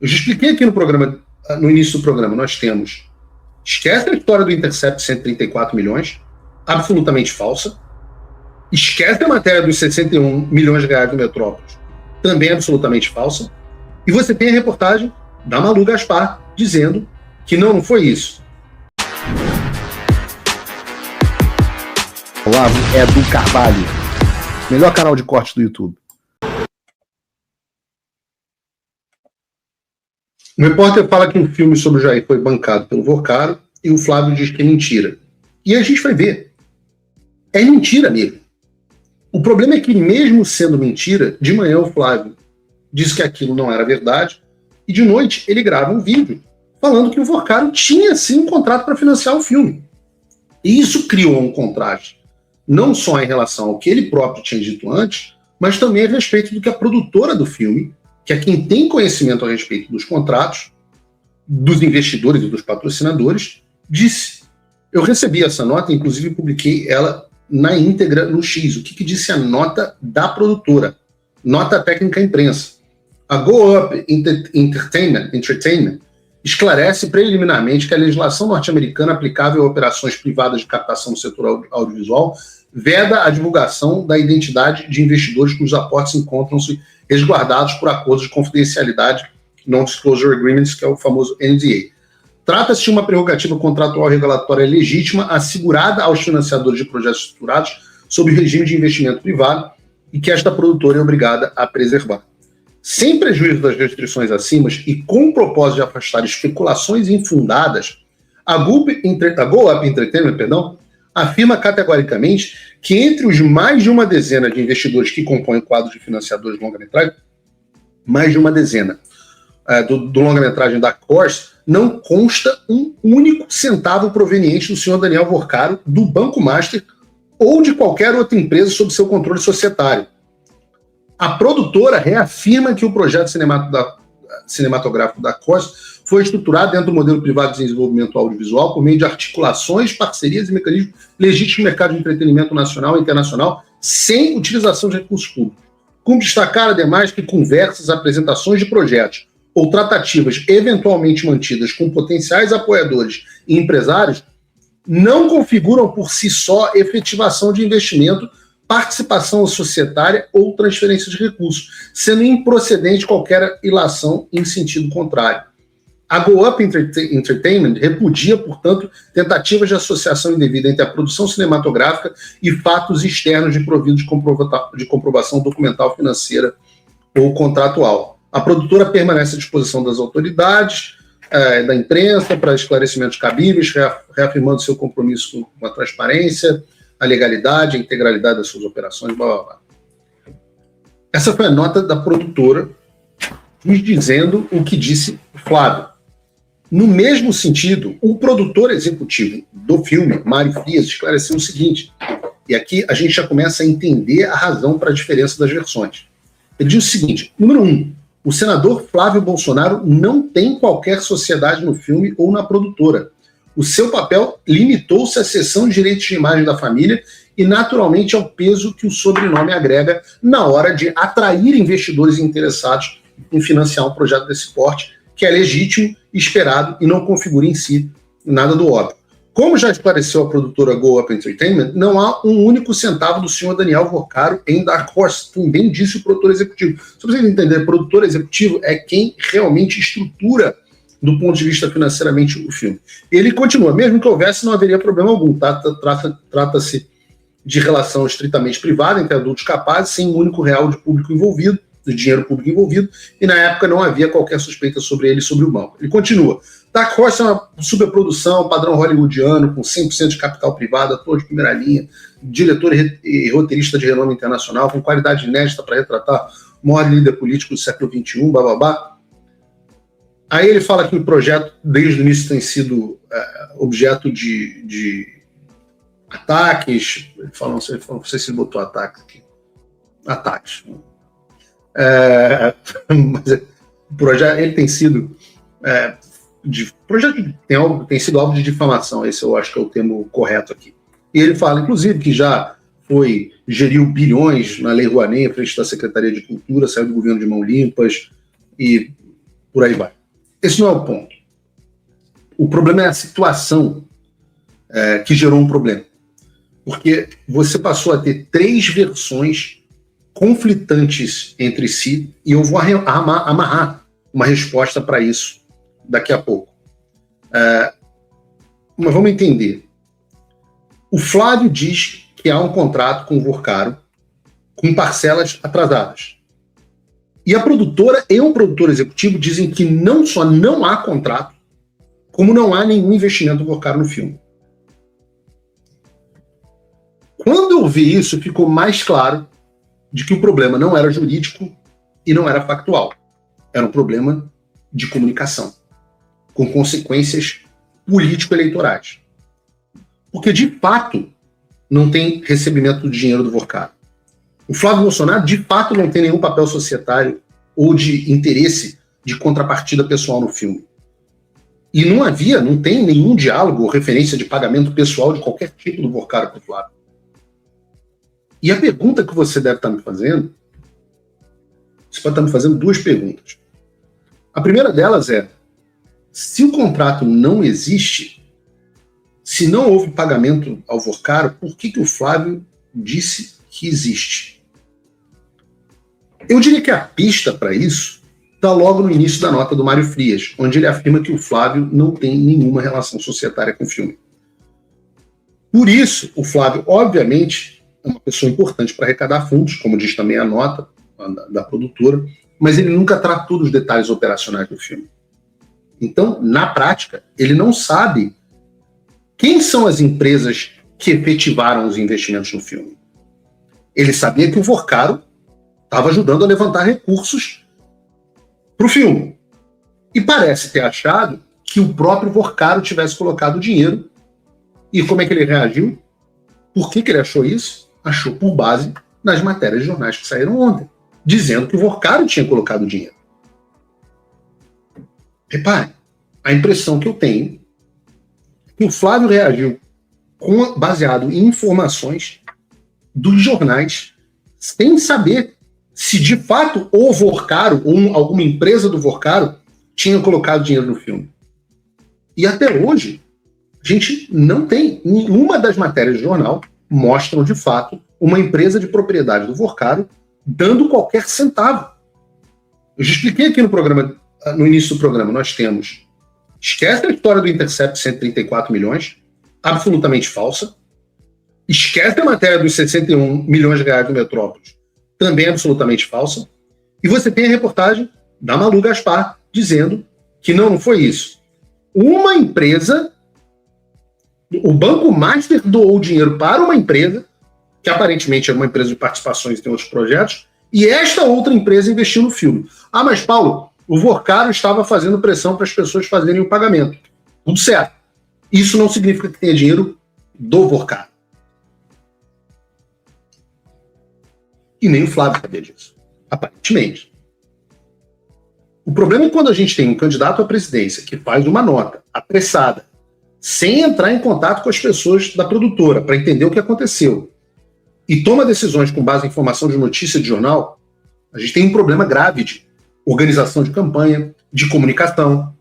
Eu já expliquei aqui no programa, no início do programa, nós temos... Esquece a história do Intercept 134 milhões, absolutamente falsa. Esquece a matéria dos 61 milhões de reais do Metrópolis, também absolutamente falsa. E você tem a reportagem da Malu Gaspar dizendo que não foi isso. Olavo é do Carvalho, melhor canal de corte do YouTube. O repórter fala que um filme sobre o Jair foi bancado pelo Vorcaro e o Flávio diz que é mentira. E a gente vai ver. É mentira mesmo. O problema é que, mesmo sendo mentira, de manhã o Flávio diz que aquilo não era verdade e de noite ele grava um vídeo falando que o Vorcaro tinha sim um contrato para financiar o filme. E isso criou um contraste, não só em relação ao que ele próprio tinha dito antes, mas também a respeito do que a produtora do filme, que é quem tem conhecimento a respeito dos contratos, dos investidores e dos patrocinadores, disse. Eu recebi essa nota, inclusive publiquei ela na íntegra no X. O que disse a nota da produtora? Nota técnica à imprensa. A Go Up Entertainment esclarece preliminarmente que a legislação norte-americana aplicável a operações privadas de captação no setor audiovisual veda a divulgação da identidade de investidores cujos aportes encontram-se resguardados por acordos de confidencialidade, Non-Disclosure Agreements, que é o famoso NDA. Trata-se de uma prerrogativa contratual regulatória legítima assegurada aos financiadores de projetos estruturados sob o regime de investimento privado e que esta produtora é obrigada a preservar. Sem prejuízo das restrições acima e com o propósito de afastar especulações infundadas, a Go Up Entertainment, afirma categoricamente que entre os mais de uma dezena de investidores que compõem o quadro de financiadores de longa-metragem, mais de uma dezena do longa-metragem da Corse, não consta um único centavo proveniente do senhor Daniel Vorcaro, do Banco Master ou de qualquer outra empresa sob seu controle societário. A produtora reafirma que o projeto cinematográfico da Corse foi estruturado dentro do modelo privado de desenvolvimento audiovisual por meio de articulações, parcerias e mecanismos legítimos no mercado de entretenimento nacional e internacional, sem utilização de recursos públicos. Como destacar, ademais, que conversas, apresentações de projetos ou tratativas eventualmente mantidas com potenciais apoiadores e empresários não configuram por si só efetivação de investimento, participação societária ou transferência de recursos, sendo improcedente qualquer ilação em sentido contrário. A Go Up Entertainment repudia, portanto, tentativas de associação indevida entre a produção cinematográfica e fatos externos de provido de comprovação documental, financeira ou contratual. A produtora permanece à disposição das autoridades, da imprensa, para esclarecimentos cabíveis, reafirmando seu compromisso com a transparência, a legalidade, a integralidade das suas operações, blá, blá, blá. Essa foi a nota da produtora nos dizendo o que disse Flávio. No mesmo sentido, o produtor executivo do filme, Mário Frias, esclareceu o seguinte, e aqui a gente já começa a entender a razão para a diferença das versões. Ele diz o seguinte, número 1, o senador Flávio Bolsonaro não tem qualquer sociedade no filme ou na produtora. O seu papel limitou-se à cessão de direitos de imagem da família e, naturalmente, ao peso que o sobrenome agrega na hora de atrair investidores interessados em financiar um projeto desse porte, que é legítimo, esperado e não configura em si nada do óbvio. Como já esclareceu a produtora Go Up Entertainment, não há um único centavo do senhor Daniel Vorcaro em Dark Horse, também disse o produtor executivo. Só para vocês entenderem, o produtor executivo é quem realmente estrutura do ponto de vista financeiramente o filme. Ele continua, mesmo que houvesse, não haveria problema algum. Trata-se de relação estritamente privada entre adultos capazes, sem um único real de público envolvido, de dinheiro público envolvido, e na época não havia qualquer suspeita sobre ele e sobre o banco. Ele continua. Dark Horse é uma superprodução, padrão hollywoodiano, com 100% de capital privado, ator de primeira linha, diretor e roteirista de renome internacional, com qualidade inédita para retratar o maior líder político do século XXI, bababá. Aí ele fala que o projeto, desde o início, tem sido objeto de ataques. Ele fala, não sei se ele botou ataques aqui. Ataques. Mas o projeto, ele tem sido... tem sido alvo de difamação, esse eu acho que é o termo correto aqui. E ele fala, inclusive, que já geriu bilhões na Lei Rouanet, à frente da Secretaria de Cultura, saiu do governo de mão limpas, e por aí vai. Esse não é o ponto. O problema é a situação que gerou um problema. Porque você passou a ter 3 versões conflitantes entre si, e eu vou amarrar uma resposta para isso daqui a pouco. Mas vamos entender. O Flávio diz que há um contrato com o Vorcaro com parcelas atrasadas. E a produtora e o produtor executivo dizem que não só não há contrato, como não há nenhum investimento do Vorcaro no filme. Quando eu vi isso, ficou mais claro de que o problema não era jurídico e não era factual. Era um problema de comunicação, com consequências político-eleitorais. Porque, de fato, não tem recebimento do dinheiro do Vorcaro. O Flávio Bolsonaro, de fato, não tem nenhum papel societário ou de interesse de contrapartida pessoal no filme. E não tem nenhum diálogo ou referência de pagamento pessoal de qualquer tipo do Vorcaro para o Flávio. E a pergunta que você deve estar me fazendo, você pode estar me fazendo 2 perguntas. A primeira delas é, se o contrato não existe, se não houve pagamento ao Vorcaro, por que o Flávio disse que existe? Eu diria que a pista para isso está logo no início da nota do Mário Frias, onde ele afirma que o Flávio não tem nenhuma relação societária com o filme. Por isso, o Flávio, obviamente, é uma pessoa importante para arrecadar fundos, como diz também a nota da produtora, mas ele nunca tratou dos detalhes operacionais do filme. Então, na prática, ele não sabe quem são as empresas que efetivaram os investimentos no filme. Ele sabia que o Vorcaro estava ajudando a levantar recursos para o filme. E parece ter achado que o próprio Vorcaro tivesse colocado o dinheiro. E como é que ele reagiu? Por que ele achou isso? Achou por base nas matérias de jornais que saíram ontem, dizendo que o Vorcaro tinha colocado o dinheiro. Repare, a impressão que eu tenho é que o Flávio reagiu baseado em informações dos jornais, sem saber se de fato o Vorcaro ou alguma empresa do Vorcaro tinha colocado dinheiro no filme. E até hoje, a gente não tem nenhuma das matérias do jornal mostram de fato uma empresa de propriedade do Vorcaro dando qualquer centavo. Eu já expliquei aqui no início do programa, nós temos, esquece a história do Intercept 134 milhões, absolutamente falsa, esquece a matéria dos 61 milhões de reais do Metrópolis, também absolutamente falsa, e você tem a reportagem da Malu Gaspar dizendo que não foi isso. Uma empresa, o Banco Master doou dinheiro para uma empresa, que aparentemente é uma empresa de participações e tem outros projetos, e esta outra empresa investiu no filme. Ah, mas Paulo, o Vorcaro estava fazendo pressão para as pessoas fazerem o pagamento. Tudo certo. Isso não significa que tenha dinheiro do Vorcaro. E nem o Flávio sabia disso, aparentemente. O problema é quando a gente tem um candidato à presidência que faz uma nota apressada, sem entrar em contato com as pessoas da produtora para entender o que aconteceu, e toma decisões com base em informação de notícia de jornal, a gente tem um problema grave de organização de campanha, de comunicação.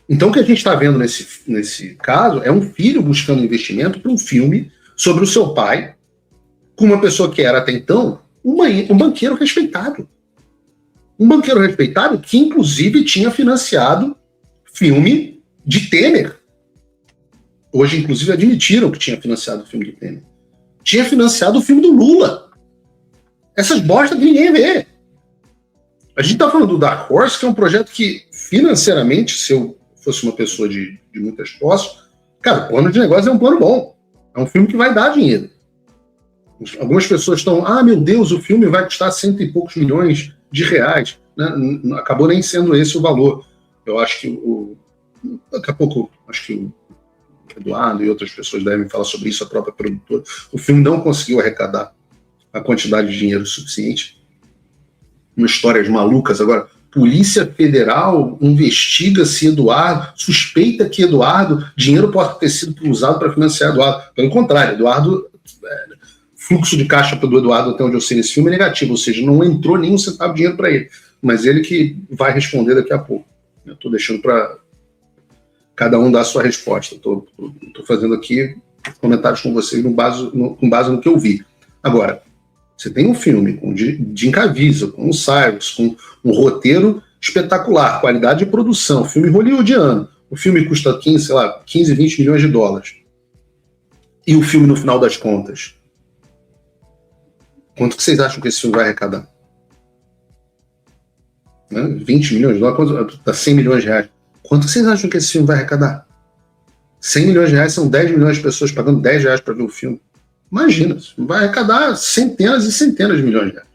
Então o que a gente está vendo nesse caso é um filho buscando investimento para um filme sobre o seu pai, com uma pessoa que era até então um banqueiro respeitado. Um banqueiro respeitado que, inclusive, tinha financiado filme de Temer. Hoje, inclusive, admitiram que tinha financiado o filme de Temer. Tinha financiado o filme do Lula. Essas bostas que ninguém vê. A gente está falando do Dark Horse, que é um projeto que, financeiramente, se eu fosse uma pessoa de muitas posses, cara, o plano de negócio é um plano bom. É um filme que vai dar dinheiro. Algumas pessoas estão, meu Deus, o filme vai custar 100 e poucos milhões de reais. Né? Acabou nem sendo esse o valor. Eu acho que daqui a pouco, acho que o Eduardo e outras pessoas devem falar sobre isso, a própria produtora. O filme não conseguiu arrecadar a quantidade de dinheiro suficiente. Uma história de malucas. Agora, Polícia Federal investiga se suspeita que dinheiro possa ter sido usado para financiar Eduardo. Pelo contrário, Eduardo fluxo de caixa do Eduardo, até onde eu sei, nesse filme é negativo, ou seja, não entrou nenhum centavo de dinheiro para ele. Mas ele que vai responder daqui a pouco. Eu estou deixando para cada um dar a sua resposta. Estou fazendo aqui comentários com vocês com base no que eu vi. Agora, você tem um filme com Jim Caviezel, com o Cyrus, com um roteiro espetacular, qualidade de produção, filme hollywoodiano. O filme custa 15, 20 milhões de dólares. E o filme, no final das contas, quanto que vocês acham que esse filme vai arrecadar? 20 milhões de dólares, dá 100 milhões de reais. Quanto que vocês acham que esse filme vai arrecadar? 100 milhões de reais são 10 milhões de pessoas pagando 10 reais para ver o filme. Imagina, vai arrecadar centenas e centenas de milhões de reais.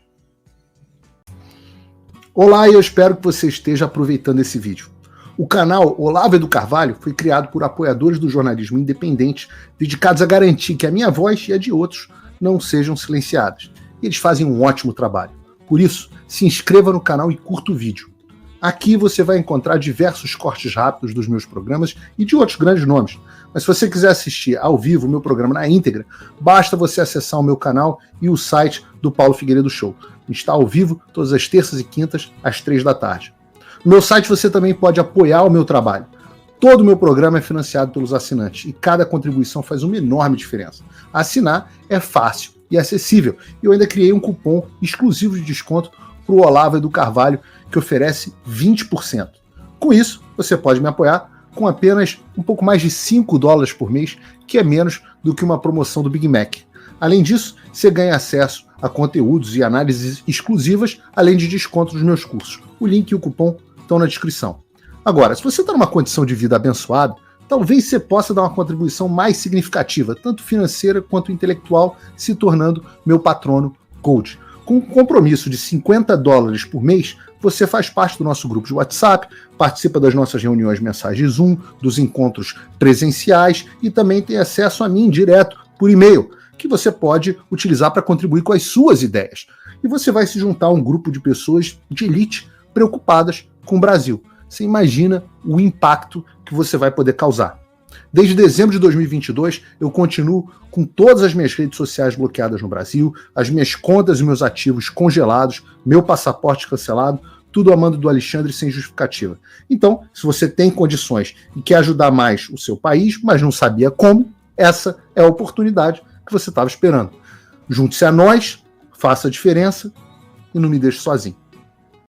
Olá, e eu espero que você esteja aproveitando esse vídeo. O canal Olavo do Carvalho foi criado por apoiadores do jornalismo independente, dedicados a garantir que a minha voz e a de outros não sejam silenciadas. E eles fazem um ótimo trabalho. Por isso, se inscreva no canal e curta o vídeo. Aqui você vai encontrar diversos cortes rápidos dos meus programas e de outros grandes nomes. Mas se você quiser assistir ao vivo o meu programa na íntegra, basta você acessar o meu canal e o site do Paulo Figueiredo Show. Está ao vivo todas as terças e quintas, às 3 da tarde. No meu site você também pode apoiar o meu trabalho. Todo o meu programa é financiado pelos assinantes e cada contribuição faz uma enorme diferença. Assinar é fácil e acessível. E eu ainda criei um cupom exclusivo de desconto para o Olavo do Carvalho, que oferece 20%. Com isso, você pode me apoiar com apenas um pouco mais de $5 por mês, que é menos do que uma promoção do Big Mac. Além disso, você ganha acesso a conteúdos e análises exclusivas, além de desconto nos meus cursos. O link e o cupom estão na descrição. Agora, se você está numa condição de vida abençoada, talvez você possa dar uma contribuição mais significativa, tanto financeira quanto intelectual, se tornando meu patrono Coach. Com um compromisso de $50 por mês, você faz parte do nosso grupo de WhatsApp, participa das nossas reuniões mensais de Zoom, dos encontros presenciais e também tem acesso a mim direto por e-mail, que você pode utilizar para contribuir com as suas ideias. E você vai se juntar a um grupo de pessoas de elite preocupadas com o Brasil. Você imagina o impacto que você vai poder causar. Desde dezembro de 2022, eu continuo com todas as minhas redes sociais bloqueadas no Brasil, as minhas contas e meus ativos congelados, meu passaporte cancelado, tudo a mando do Alexandre sem justificativa. Então, se você tem condições e quer ajudar mais o seu país, mas não sabia como, essa é a oportunidade que você estava esperando. Junte-se a nós, faça a diferença e não me deixe sozinho.